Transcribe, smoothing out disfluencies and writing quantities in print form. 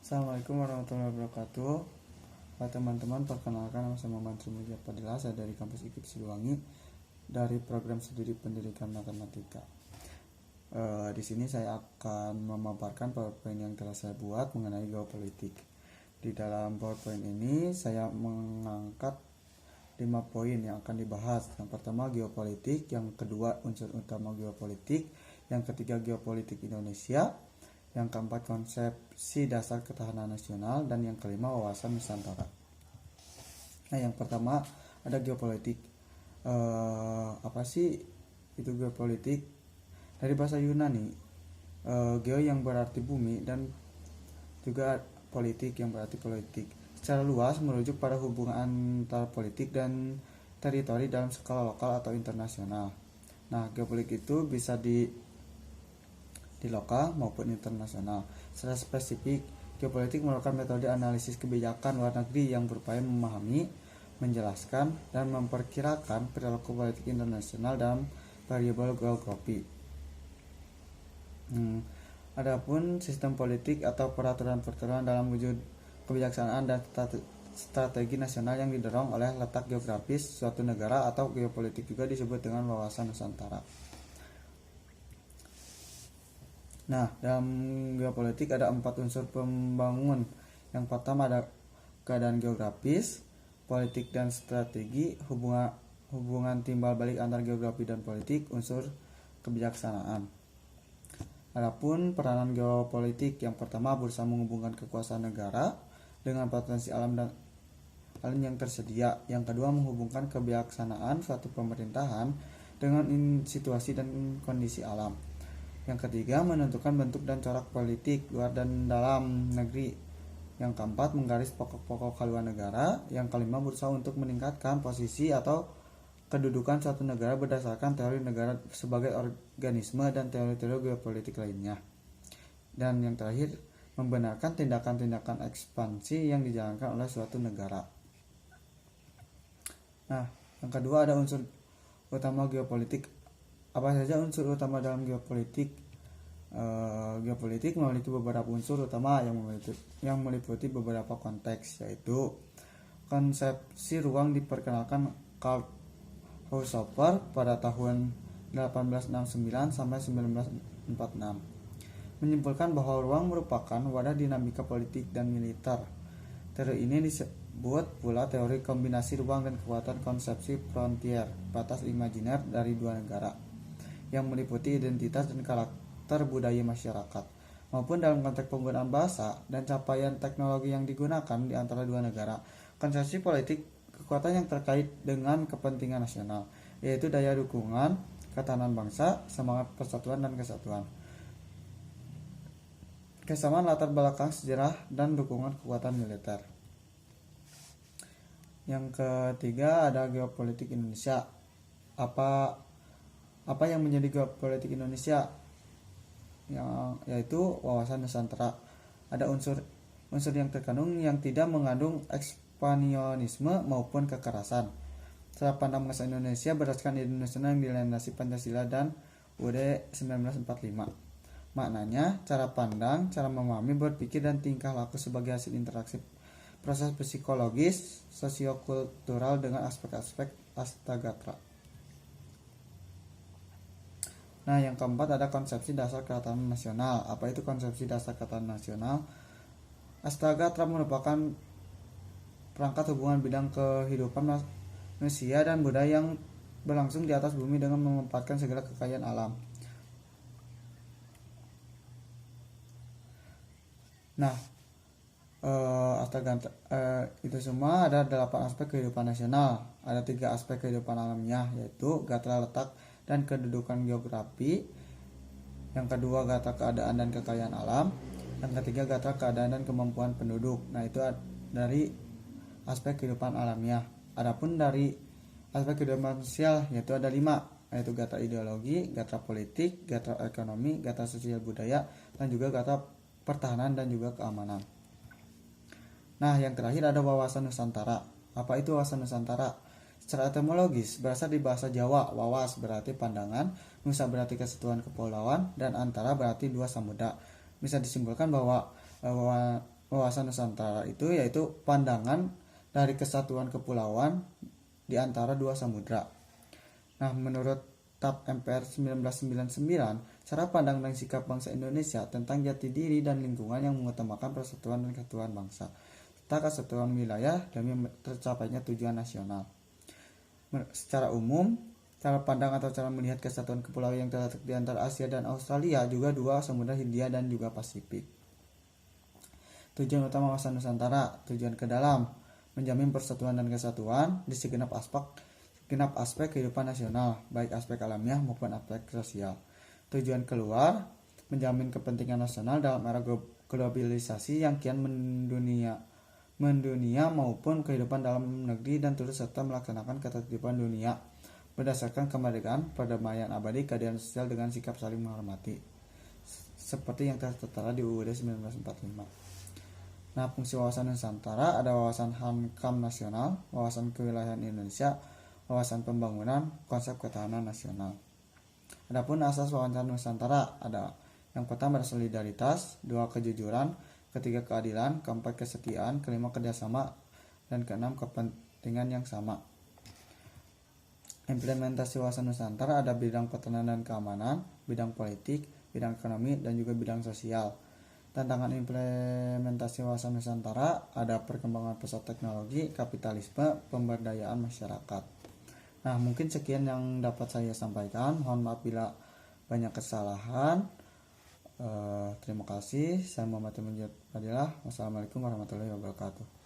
Assalamualaikum warahmatullahi wabarakatuh. Pak teman-teman, perkenalkan nama saya Muhammad Trimuja Padilla, saya dari kampus IKIP Siliwangi dari program studi pendidikan matematika. Di sini saya akan memaparkan PowerPoint yang telah saya buat mengenai geopolitik. Di dalam PowerPoint ini saya mengangkat 5 poin yang akan dibahas. Yang pertama geopolitik, yang kedua unsur utama geopolitik, yang ketiga geopolitik Indonesia, yang keempat konsepsi dasar ketahanan nasional, dan yang kelima wawasan Nusantara. Nah, yang pertama ada geopolitik. Apa sih itu geopolitik? Dari bahasa Yunani, geo yang berarti bumi dan juga politik yang berarti politik. Secara luas merujuk pada hubungan antara politik dan teritori dalam skala lokal atau internasional. Nah, geopolitik itu bisa di lokal maupun internasional. Secara spesifik, geopolitik merupakan metode analisis kebijakan luar negeri yang berupaya memahami, menjelaskan, dan memperkirakan perilaku politik internasional dalam variabel geografi. Adapun sistem politik atau peraturan-peraturan dalam wujud kebijaksanaan dan strategi nasional yang didorong oleh letak geografis suatu negara atau geopolitik juga disebut dengan wawasan Nusantara. Nah, dalam geopolitik ada 4 unsur pembangun. Yang pertama ada keadaan geografis, politik dan strategi, hubungan timbal balik antar geografi dan politik, unsur kebijaksanaan. Adapun peranan geopolitik, yang pertama berusaha menghubungkan kekuasaan negara dengan potensi alam dan alam yang tersedia. Yang kedua menghubungkan kebijaksanaan suatu pemerintahan dengan situasi dan kondisi alam. Yang ketiga menentukan bentuk dan corak politik luar dan dalam negeri. Yang keempat menggaris pokok-pokok haluan negara. Yang kelima berusaha untuk meningkatkan posisi atau kedudukan suatu negara berdasarkan teori negara sebagai organisme dan teori-teori geopolitik lainnya. Dan yang terakhir membenarkan tindakan-tindakan ekspansi yang dijalankan oleh suatu negara. Nah, yang kedua ada unsur utama geopolitik. Apa saja unsur utama dalam geopolitik? Geopolitik memiliki beberapa unsur utama yang meliputi beberapa konteks, yaitu konsepsi ruang diperkenalkan Karl Haushofer pada tahun 1869 sampai 1946, menyimpulkan bahwa ruang merupakan wadah dinamika politik dan militer. Teori ini disebut pula teori kombinasi ruang dan kekuatan konsepsi frontier, batas imajiner dari dua negara, yang meliputi identitas dan karakter budaya masyarakat, maupun dalam konteks penggunaan bahasa dan capaian teknologi yang digunakan di antara dua negara. Konsepsi politik kekuatan yang terkait dengan kepentingan nasional, yaitu daya dukungan, ketahanan bangsa, semangat persatuan dan kesatuan, kesamaan latar belakang sejarah, dan dukungan kekuatan militer. Yang ketiga ada geopolitik Indonesia. Apa yang menjadi geopolitik Indonesia? Yaitu wawasan Nusantara. Ada unsur yang terkandung yang tidak mengandung ekspansionisme maupun kekerasan. Cara pandang bangsa Indonesia berdasarkan ide nasional yang dilandasi Pancasila dan UUD 1945. Maknanya, cara pandang, cara memahami, berpikir, dan tingkah laku sebagai hasil interaksi proses psikologis, sosiokultural dengan aspek-aspek Astagatra. Nah, yang keempat ada konsepsi dasar ketahanan nasional. Apa itu konsepsi dasar ketahanan nasional? Astagatra merupakan perangkat hubungan bidang kehidupan manusia dan budaya yang berlangsung di atas bumi dengan memanfaatkan segala kekayaan alam. Nah, Astagatra itu semua ada 8 aspek kehidupan nasional. Ada 3 aspek kehidupan alamiah, yaitu gatra letak dan kedudukan geografi. Yang kedua gatra keadaan dan kekayaan alam. Yang ketiga gatra keadaan dan kemampuan penduduk. Nah, itu dari aspek kehidupan alamiah. Adapun dari aspek kehidupan sosial, yaitu ada 5, yaitu gatra ideologi, gatra politik, gatra ekonomi, gatra sosial budaya, dan juga gatra pertahanan dan juga keamanan. Nah, yang terakhir ada wawasan Nusantara. Apa itu wawasan Nusantara? Secara etimologis berasal dari bahasa Jawa. Wawas berarti pandangan, nusa berarti kesatuan kepulauan, dan antara berarti dua samudra. Bisa disimpulkan bahwa wawasan Nusantara itu yaitu pandangan dari kesatuan kepulauan di antara dua samudra. Nah, menurut TAP MPR 1999, cara pandang dan sikap bangsa Indonesia tentang jati diri dan lingkungan yang mengutamakan persatuan dan kesatuan bangsa, serta kesatuan wilayah demi tercapainya tujuan nasional. Secara umum, cara pandang atau cara melihat kesatuan kepulauan yang terletak di antara Asia dan Australia juga dua samudra Hindia dan juga Pasifik. Tujuan utama wawasan Nusantara, tujuan ke dalam, menjamin persatuan dan kesatuan di segenap aspek kehidupan nasional, baik aspek alamiah maupun aspek sosial. Tujuan keluar, menjamin kepentingan nasional dalam era globalisasi yang kian mendunia maupun kehidupan dalam negeri dan turut serta melaksanakan ketertiban dunia berdasarkan kemerdekaan, perdamaian abadi, keadilan sosial dengan sikap saling menghormati. Seperti yang tertera di UUD 1945. Nah, fungsi wawasan Nusantara ada wawasan HANKAM nasional, wawasan kewilayahan Indonesia, wawasan pembangunan, konsep ketahanan nasional. Adapun asas wawasan Nusantara ada yang pertama solidaritas, dua kejujuran, ketiga keadilan, keempat kesetiaan, kelima kerjasama, dan keenam kepentingan yang sama. Implementasi wawasan Nusantara ada bidang pertahanan dan keamanan, bidang politik, bidang ekonomi, dan juga bidang sosial. Tantangan implementasi wawasan Nusantara ada perkembangan pesat teknologi, kapitalisme, pemberdayaan masyarakat. Nah, mungkin sekian yang dapat saya sampaikan. Mohon maaf bila banyak kesalahan. Terima kasih. Saya Muhammad Munjid Fadilah. Wassalamualaikum warahmatullahi wabarakatuh.